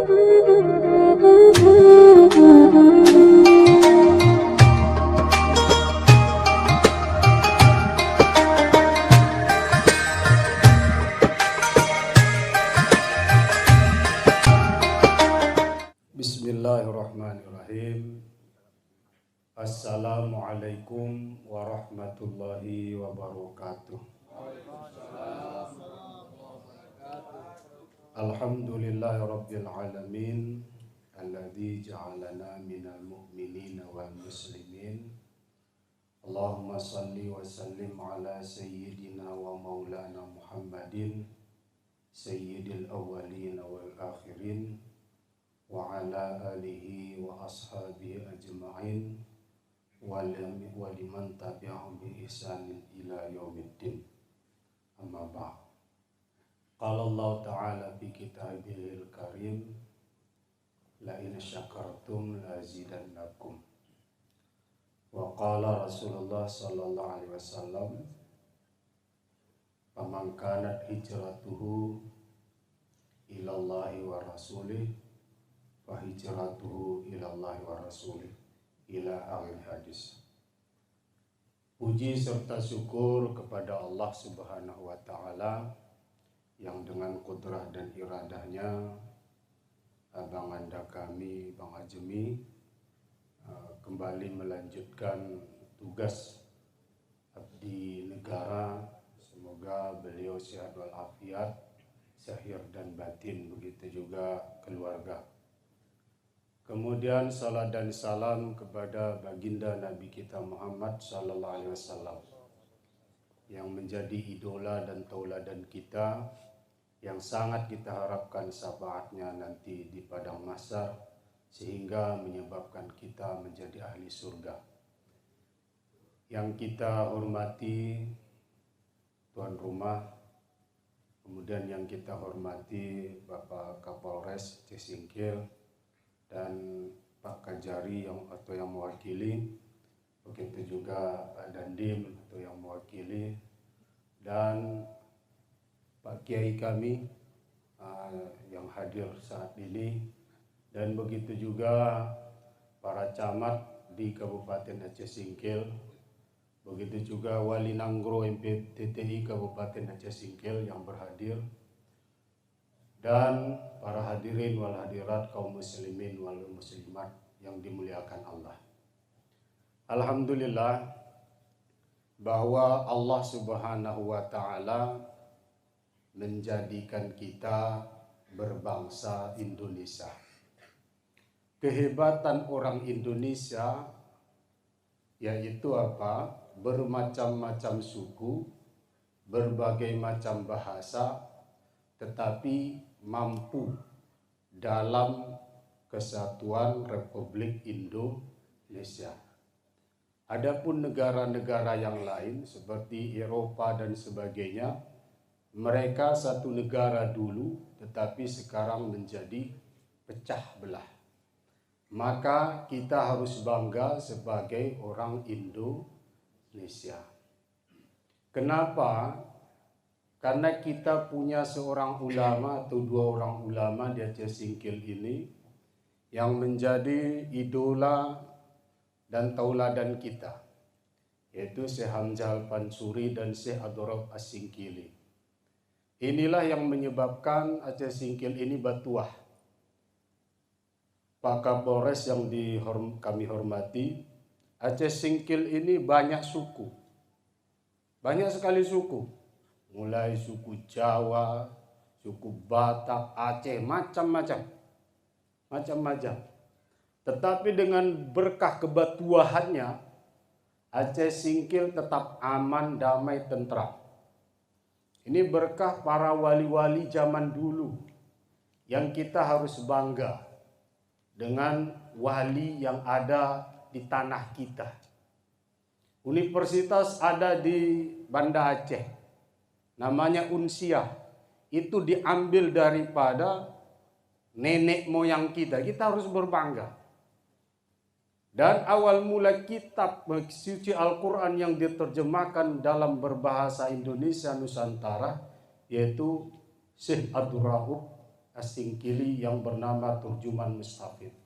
Bismillahirrahmanirrahim. Assalamualaikum warahmatullahi wabarakatuh. Alhamdulillahirabbil alamin alladzi ja'alana minal mu'minina wal muslimin. Allahumma shalli wa sallim ala sayyidina wa maulana Muhammadin sayyidil awwalin wal akhirin wa ala alihi wa ashabihi ajma'in wa liman tabi'ahum bi ihsanin ila yaumiddin. Amma ba'd. Qala Allah Ta'ala fi kitabihil karim la in syakartum la azidannakum. Wa qala Rasulullah sallallahu alaihi wasallam faman kanat hijratuhu ila Allahi wa rasulih wa hijratuhu ilallahi wa rasulih ila akhir hadis. Puji serta syukur kepada Allah Subhanahu wa taala yang dengan kudrah dan iradahnya abang anda kami Bang Ajemi kembali melanjutkan tugas abdi negara. Semoga beliau sehat walafiat, zahir dan batin, begitu juga keluarga. Kemudian salat dan salam kepada baginda Nabi kita Muhammad sallallahu alaihi wasallam yang menjadi idola dan tauladan kita, yang sangat kita harapkan syafaatnya nanti di padang mahsyar sehingga menyebabkan kita menjadi ahli surga. Yang kita hormati tuan rumah, kemudian yang kita hormati Bapak Kapolres Cisingkil dan Pak Kajari yang mewakili, begitu juga Pak Dandim atau yang mewakili, dan Pak Kiai kami yang hadir saat ini, dan begitu juga para camat di Kabupaten Aceh Singkil, begitu juga Wali Nanggro MPTTI Kabupaten Aceh Singkil yang berhadir, dan para hadirin wal hadirat kaum muslimin wal muslimat yang dimuliakan Allah. Alhamdulillah bahwa Allah Subhanahu wa taala menjadikan kita berbangsa Indonesia. Kehebatan orang Indonesia yaitu apa? Bermacam-macam suku, berbagai macam bahasa, tetapi mampu dalam kesatuan Republik Indonesia. Adapun negara-negara yang lain seperti Eropa dan sebagainya, mereka satu negara dulu tetapi sekarang menjadi pecah belah. Maka kita harus bangga sebagai orang Indonesia. Kenapa? Karena kita punya seorang ulama atau dua orang ulama di Aceh Singkil ini yang menjadi idola dan tauladan kita, yaitu Syekh Hamzah Al-Pansuri dan Syekh Abdurrahman As-Singkili. Inilah yang menyebabkan Aceh Singkil ini batuah. Pak Kapolres yang kami hormati, Aceh Singkil ini banyak suku, banyak sekali suku. Mulai suku Jawa, suku Batak, Aceh, macam-macam. Tetapi dengan berkah kebatuahannya, Aceh Singkil tetap aman, damai, tentram. Ini berkah para wali-wali zaman dulu yang kita harus bangga dengan wali yang ada di tanah kita. Universitas ada di Banda Aceh, namanya Unsiah, itu diambil daripada nenek moyang kita. Kita harus berbangga. Dan awal mula kitab suci Al-Quran yang diterjemahkan dalam berbahasa Indonesia Nusantara yaitu Syekh Abdurrahman Asingkili yang bernama Turjuman Mustafid.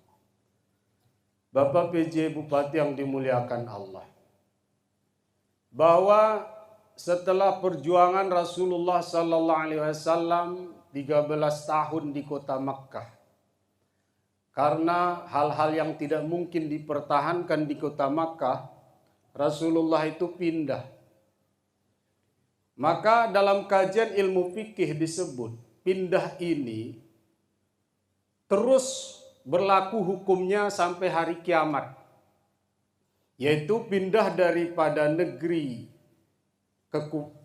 Bapak PJ Bupati yang dimuliakan Allah, bahwa setelah perjuangan Rasulullah Sallallahu Alaihi Wasallam 13 tahun di kota Makkah, karena hal-hal yang tidak mungkin dipertahankan di kota Makkah, Rasulullah itu pindah. Maka dalam kajian ilmu fikih disebut pindah ini terus berlaku hukumnya sampai hari kiamat, yaitu pindah daripada negeri ke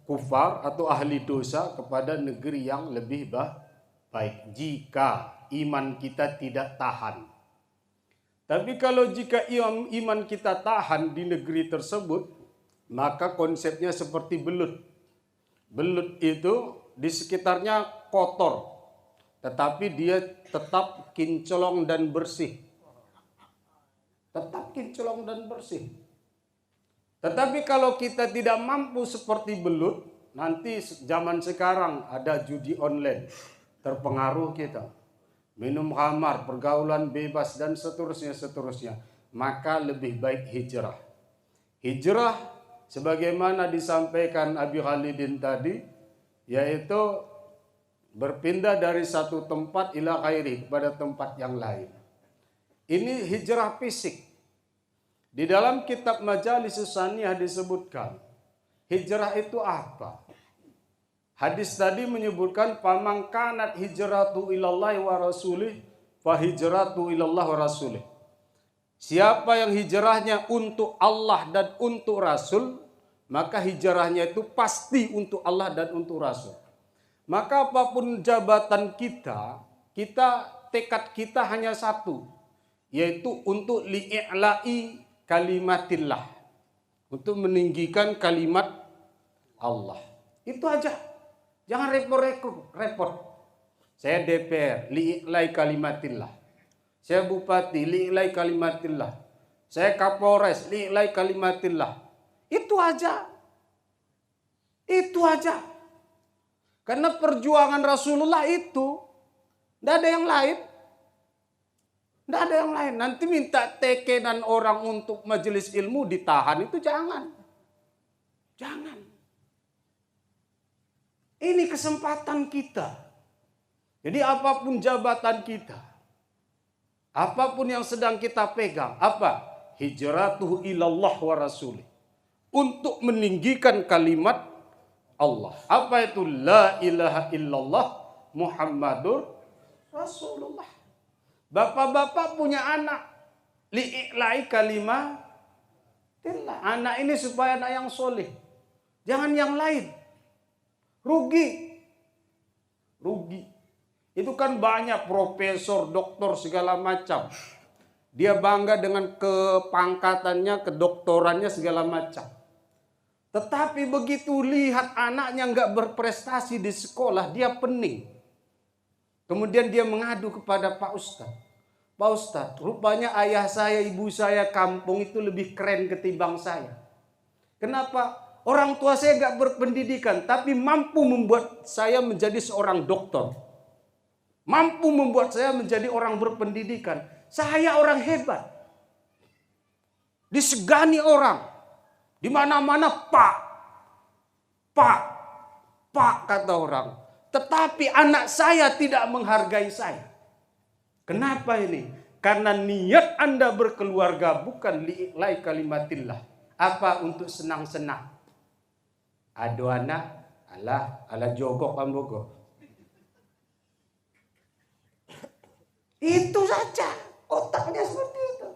kufar atau ahli dosa kepada negeri yang lebih baik jika iman kita tidak tahan. Tapi kalau jika iman kita tahan di negeri tersebut, maka konsepnya seperti belut. Belut itu di sekitarnya kotor, tetapi dia tetap kinclong dan bersih. Tetap kinclong dan bersih. Tetapi kalau kita tidak mampu seperti belut, nanti zaman sekarang ada judi online, terpengaruh kita. Minum khamar, pergaulan bebas dan seterusnya. Maka lebih baik hijrah. Hijrah sebagaimana disampaikan Abi Khalidin tadi, yaitu berpindah dari satu tempat ila ghairi kepada tempat yang lain. Ini hijrah fisik. Di dalam kitab Majalis Saniyah disebutkan, hijrah itu apa? Hadis tadi menyebutkan faman kanat hijratu ilallahi wa rasulih fa hijratu ilallah wa rasulih. Siapa yang hijrahnya untuk Allah dan untuk Rasul, maka hijrahnya itu pasti untuk Allah dan untuk Rasul. Maka apapun jabatan kita tekad kita hanya satu, yaitu untuk li'i'la'i kalimatillah, untuk meninggikan kalimat Allah. Itu aja. Jangan repot. Saya DPR, li'i'la'i kalimatillah. Saya bupati, li'i'la'i kalimatillah. Saya Kapolres, li'i'la'i kalimatillah. Itu aja. Itu aja. Karena perjuangan Rasulullah itu tidak ada yang lain. Tidak ada yang lain. Nanti minta tekenan orang untuk majelis ilmu ditahan, itu jangan. Jangan. Ini kesempatan kita. Jadi apapun jabatan kita, apapun yang sedang kita pegang, apa? Hijratuhu ilallah wa rasulih. Untuk meninggikan kalimat Allah. Apa itu la ilaha illallah Muhammadur Rasulullah. Bapak-bapak punya anak, li'i'la'i kalimatillah. Anak ini supaya anak yang soleh, jangan yang lain. Rugi. Itu kan banyak profesor, doktor segala macam. Dia bangga dengan kepangkatannya, kedoktorannya segala macam. Tetapi begitu lihat anaknya nggak berprestasi di sekolah, dia pening. Kemudian dia mengadu kepada Pak Ustadz. Pak Ustadz, rupanya ayah saya, ibu saya kampung itu lebih keren ketimbang saya. Kenapa? Orang tua saya nggak berpendidikan, tapi mampu membuat saya menjadi seorang dokter. Mampu membuat saya menjadi orang berpendidikan. Saya orang hebat. Disegani orang. Di mana-mana Pak kata orang. Tetapi anak saya tidak menghargai saya. Kenapa ini? Karena niat Anda berkeluarga bukan li'i'la'i kalimatillah. Apa? Untuk senang-senang. Ado anak, ala jogok ambogo. Itu saja. Otaknya seperti itu.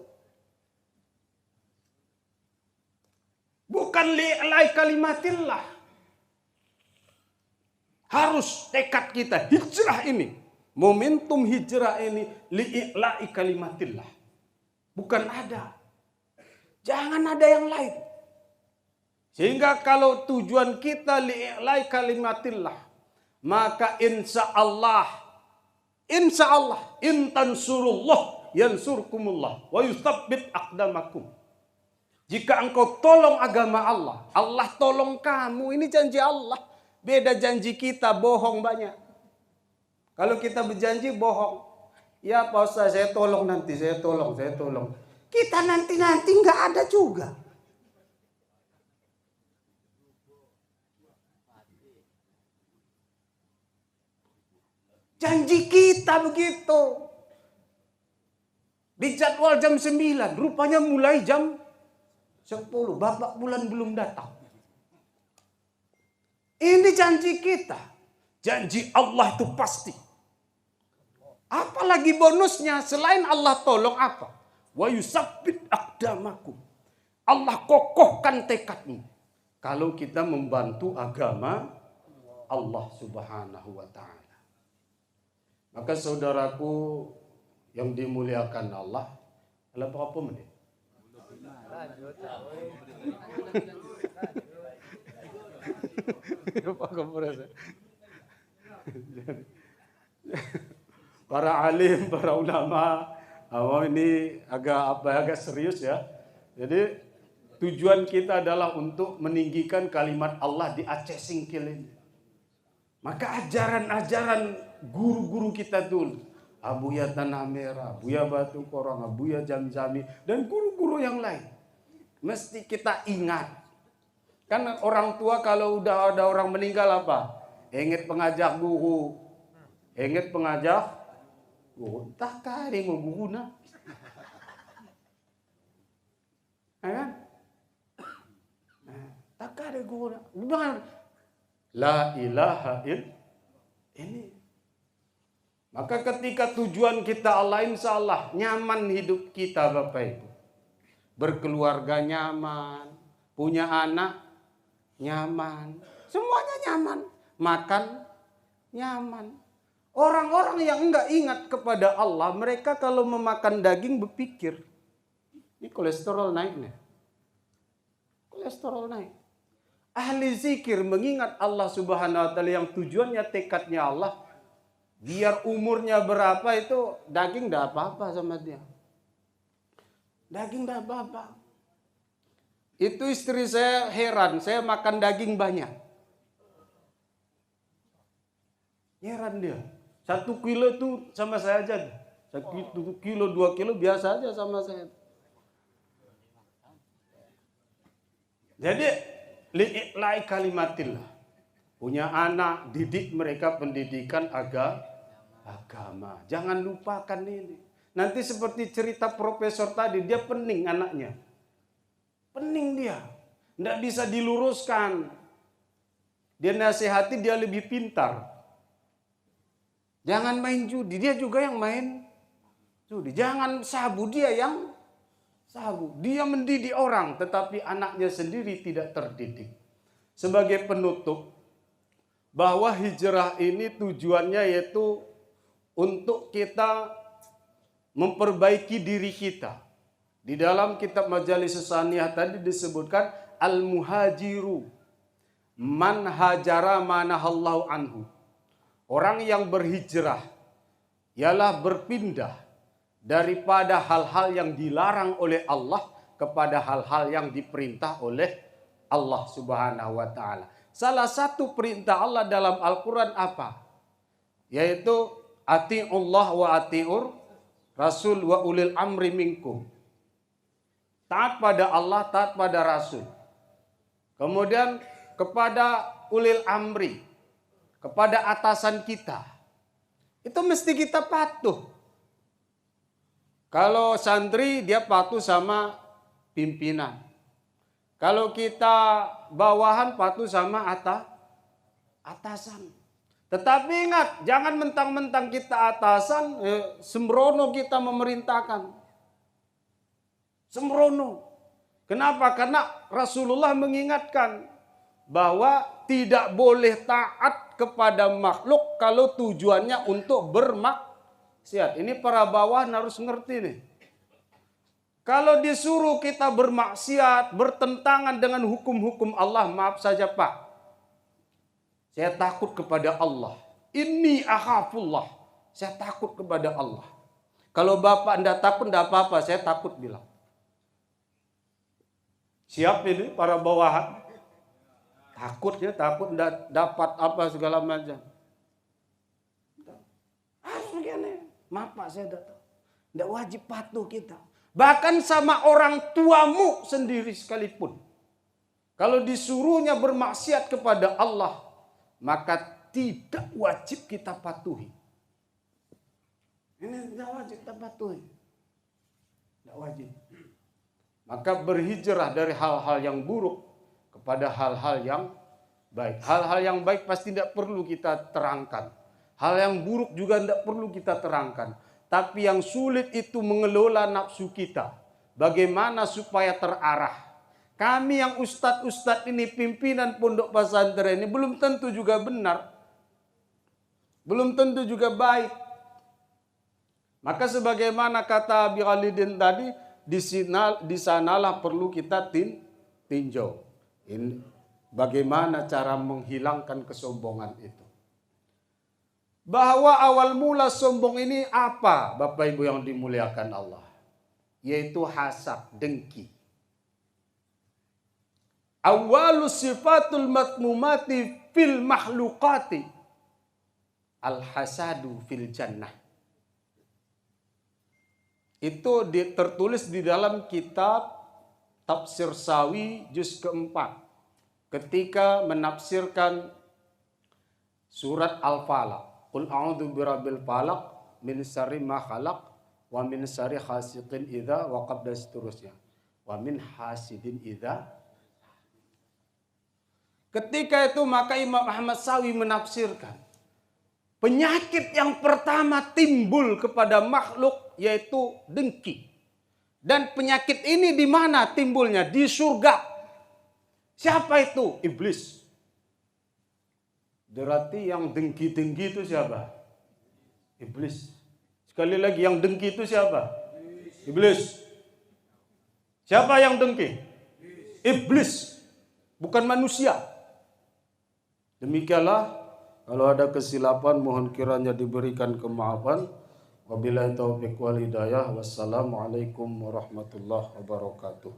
Bukan li'i'la'i kalimatillah. Harus tekad kita hijrah ini. Momentum hijrah ini li'i'la'i kalimatillah. Bukan ada. Jangan ada yang lain. Sehingga kalau tujuan kita li'i'la'i kalimatillah, maka insya Allah in tansurullah yansurkumullah wa yutsabbit aqdamakum. Jika engkau tolong agama Allah, Allah tolong kamu. Ini janji Allah. Beda janji kita, bohong banyak. Kalau kita berjanji bohong. Ya Pak Ustaz, saya tolong nanti, saya tolong. Kita nanti nggak ada juga. Janji kita begitu. Di jadwal jam 9, rupanya mulai jam 10. Bapak bulan belum datang. Ini janji kita. Janji Allah itu pasti. Apalagi bonusnya selain Allah tolong apa? Wa yusabbit aqdamakum. Allah kokohkan tekadmu. Kalau kita membantu agama Allah Subhanahu wa taala. Maka saudaraku yang dimuliakan Allah, dalam berapa menit? Para alim, para ulama, ini agak serius ya. Jadi tujuan kita adalah untuk meninggikan kalimat Allah di Aceh Singkil ini. Maka ajaran-ajaran guru-guru kita dulu, Abuya Tanah Merah, Buya Batu Korong, Abuya Jamzami, dan guru-guru yang lain, mesti kita ingat. Kan orang tua kalau udah ada orang meninggal apa? Ingat pengajak guru, ingat pengajak guru. Tak kari mau guru na, kan? Tak kari guru na. La ilaha ini. Maka ketika tujuan kita Allah, insya Allah nyaman hidup kita Bapak Ibu. Berkeluarga nyaman, punya anak nyaman, semuanya nyaman, makan nyaman. Orang-orang yang enggak ingat kepada Allah, mereka kalau memakan daging berpikir, ini kolesterol naik nih. Kolesterol naik. Ahli zikir mengingat Allah Subhanahu wa taala yang tujuannya tekadnya Allah, biar umurnya berapa itu daging enggak apa-apa sama dia. Daging enggak apa-apa. Itu istri saya heran, saya makan daging banyak. Heran dia. 1 kilo itu sama saya aja. 1 kilo, 2 kilo biasa aja sama saya. Jadi li'i'la'i kalimatillah. Punya anak, didik mereka pendidikan agama. Jangan lupakan ini. Nanti seperti cerita profesor tadi, dia pening anaknya. Pening dia. Tidak bisa diluruskan. Dia nasihati, dia lebih pintar. Jangan main judi, dia juga yang main judi. Jangan sabu, dia yang sabu. Dia mendidik orang, tetapi anaknya sendiri tidak terdidik. Sebagai penutup, bahwa hijrah ini tujuannya yaitu untuk kita memperbaiki diri kita. Di dalam kitab Majalis Saniyah tadi disebutkan al-muhajiru man hajara manahallahu anhu. Orang yang berhijrah ialah berpindah daripada hal-hal yang dilarang oleh Allah kepada hal-hal yang diperintah oleh Allah Subhanahu wa taala. Salah satu perintah Allah dalam Al-Qur'an apa? Yaitu ati'ullah wa ati'ur rasul wa ulil amri minkum. Taat pada Allah, taat pada Rasul. Kemudian kepada ulil amri, kepada atasan kita. Itu mesti kita patuh. Kalau santri dia patuh sama pimpinan. Kalau kita bawahan patuh sama atasan. Tetapi ingat, jangan mentang-mentang kita atasan, sembrono kita memerintahkan. Sembrono. Kenapa? Karena Rasulullah mengingatkan bahwa tidak boleh taat kepada makhluk kalau tujuannya untuk bermaksiat. Ini para bawahan harus ngerti nih. Kalau disuruh kita bermaksiat, bertentangan dengan hukum-hukum Allah, maaf saja Pak. Saya takut kepada Allah. Inni akhafullah. Saya takut kepada Allah. Kalau Bapak enggak takut, enggak apa-apa, saya takut bilang. Siap ini para bawahan. Takut enggak dapat apa segala macam. Maaf Pak, saya tidak tahu. Tidak wajib patuh kita. Bahkan sama orang tuamu sendiri sekalipun. Kalau disuruhnya bermaksiat kepada Allah, maka tidak wajib kita patuhi. Ini tidak wajib kita patuhi. Tidak wajib. Maka berhijrah dari hal-hal yang buruk kepada hal-hal yang baik. Hal-hal yang baik pasti tidak perlu kita terangkan. Hal yang buruk juga tidak perlu kita terangkan. Tapi yang sulit itu mengelola nafsu kita. Bagaimana supaya terarah. Kami yang ustadz-ustadz ini, pimpinan pondok pesantren ini belum tentu juga benar. Belum tentu juga baik. Maka sebagaimana kata Abi Khalidin tadi, di sanalah perlu kita tinjau. Ini bagaimana cara menghilangkan kesombongan itu. Bahwa awal mula sombong ini apa, Bapak Ibu yang dimuliakan Allah? Yaitu hasad, dengki. Awalu sifatul matmumati fil mahlukati al-hasadu fil jannah. Itu tertulis di dalam kitab Tafsir Sawi juz keempat. Ketika menafsirkan surat Al-Falaq. Qul a'udzu birabbil falaq min syarri ma khalaq wa min syarri hasiqin idza waqab dan seterusnya. Wa min hasidin idza. Ketika itu maka Imam Ahmad Sawi menafsirkan penyakit yang pertama timbul kepada makhluk yaitu dengki. Dan penyakit ini di mana timbulnya? Di surga. Siapa itu? Iblis. Berarti yang dengki-dengki itu siapa? Iblis. Sekali lagi, yang dengki itu siapa? Iblis. Siapa yang dengki? Iblis. Bukan manusia. Demikianlah, kalau ada kesilapan mohon kiranya diberikan kemaafan. Wabillahi taufiq wal hidayah. Wassalamualaikum warahmatullahi wabarakatuh.